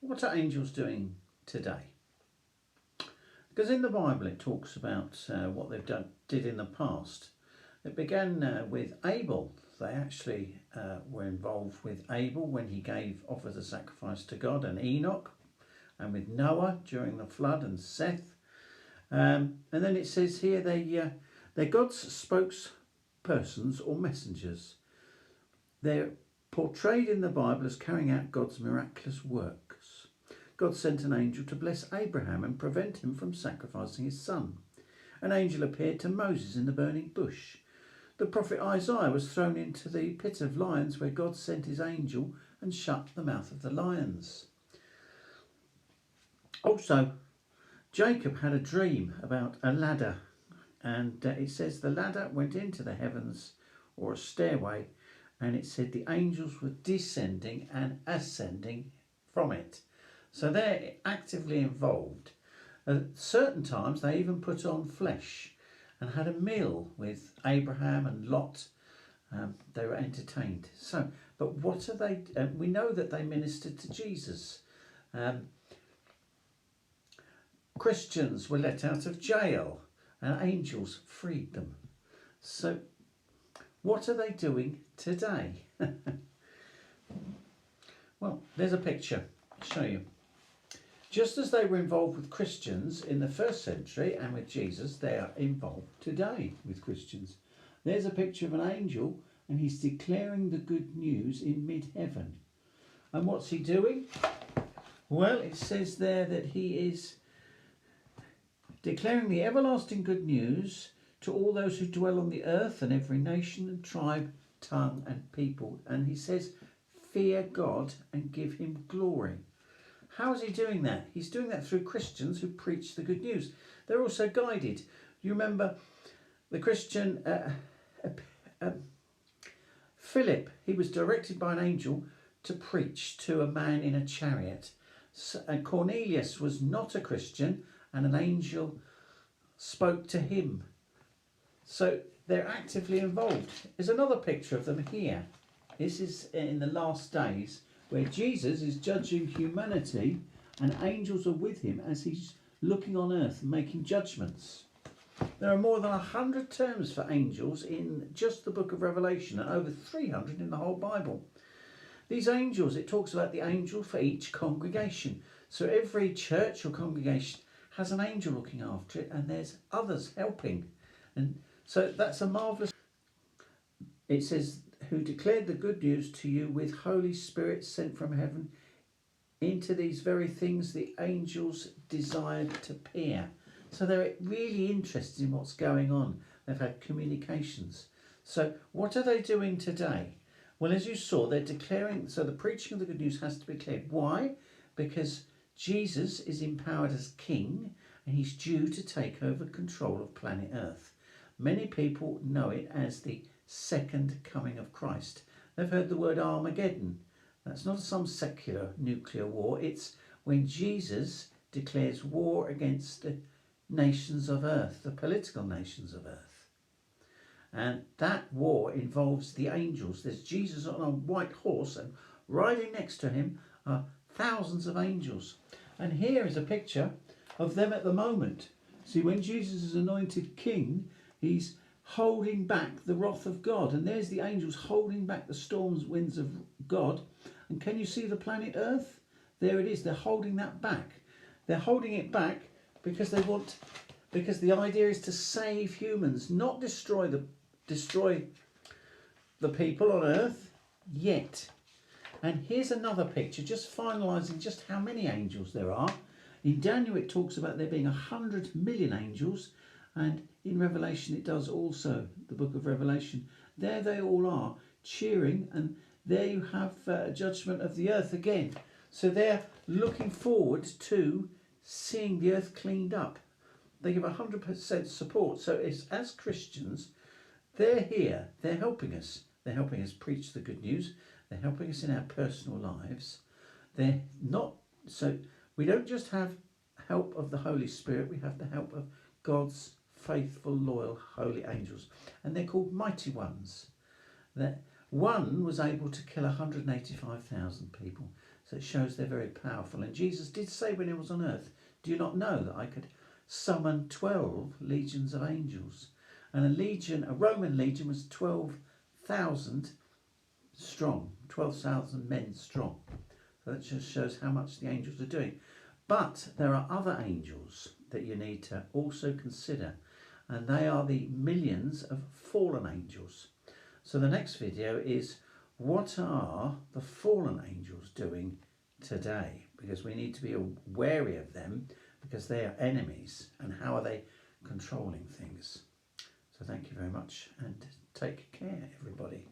What are angels doing today? Because in the Bible it talks about what they've did in the past. It began with Abel. They actually were involved with Abel when he offered a sacrifice to God, and Enoch, and with Noah during the flood, and Seth. And then it says here they're God's spokespersons or messengers. They're portrayed in the Bible as carrying out God's miraculous works. God sent an angel to bless Abraham and prevent him from sacrificing his son. An angel appeared to Moses in the burning bush. The prophet Isaiah was thrown into the pit of lions, where God sent his angel and shut the mouth of the lions. Also, Jacob had a dream about a ladder, and it says the ladder went into the heavens, or a stairway, and it said the angels were descending and ascending from it. So they're actively involved. At certain times they even put on flesh and had a meal with Abraham and Lot. They were entertained. But what are they? We know that they ministered to Jesus. Christians were let out of jail and angels freed them. So what are they doing today? Well, there's a picture. I'll show you. Just as they were involved with Christians in the first century and with Jesus, they are involved today with Christians. There's a picture of an angel, and he's declaring the good news in mid-heaven. And what's he doing? Well, it says there that he is declaring the everlasting good news to all those who dwell on the earth, and every nation and tribe, tongue and people. And he says, fear God and give him glory. How is he doing that? He's doing that through Christians who preach the good news. They're also guided. You remember the Christian Philip, he was directed by an angel to preach to a man in a chariot. And Cornelius was not a Christian, and an angel spoke to him. So they're actively involved. There's another picture of them here. This is in the last days, where Jesus is judging humanity and angels are with him as he's looking on earth and making judgments. There are more than 100 terms for angels in just the book of Revelation, and over 300 in the whole Bible. These angels, it talks about the angel for each congregation. So every church or congregation has an angel looking after it, and there's others helping. And so that's a marvellous. It says, who declared the good news to you with Holy Spirit sent from heaven. Into these very things the angels desired to peer. So they're really interested in what's going on. They've had communications. So what are they doing today? Well, as you saw, they're declaring, so the preaching of the good news has to be clear. Why? Because Jesus is empowered as king, and he's due to take over control of planet Earth. Many people know it as the second coming of Christ. They've heard the word Armageddon. That's not some secular nuclear war. It's when Jesus declares war against the nations of earth, the political nations of earth. And that war involves the angels. There's Jesus on a white horse, and riding next to him are thousands of angels. And here is a picture of them at the moment. See, when Jesus is anointed king, he's holding back the wrath of God, and there's the angels holding back the storms, winds of God. And can you see the planet Earth? There it is. They're holding that back. They're holding it back because the idea is to save humans, not destroy the people on Earth yet. And here's another picture, just finalising just how many angels there are. In Daniel it talks about there being 100 million angels, and in Revelation it does also, the book of Revelation. There they all are, cheering, and there you have judgment of the earth again. So they're looking forward to seeing the earth cleaned up. They give 100% support. So it's, as Christians, they're here, they're helping us. They're helping us preach the good news. They're helping us in our personal lives. They're not, so we don't just have help of the Holy Spirit, we have the help of God's faithful, loyal, holy angels. And they're called mighty ones. That one was able to kill 185,000 people. So it shows they're very powerful. And Jesus did say when he was on earth, do you not know that I could summon 12 legions of angels? And a Roman legion was 12,000 strong, 12,000 men strong. So that just shows how much the angels are doing. But there are other angels that you need to also consider, and they are the millions of fallen angels. So the next video is, what are the fallen angels doing today? Because we need to be wary of them, because they are enemies, and how are they controlling things? So thank you very much, and take care, everybody.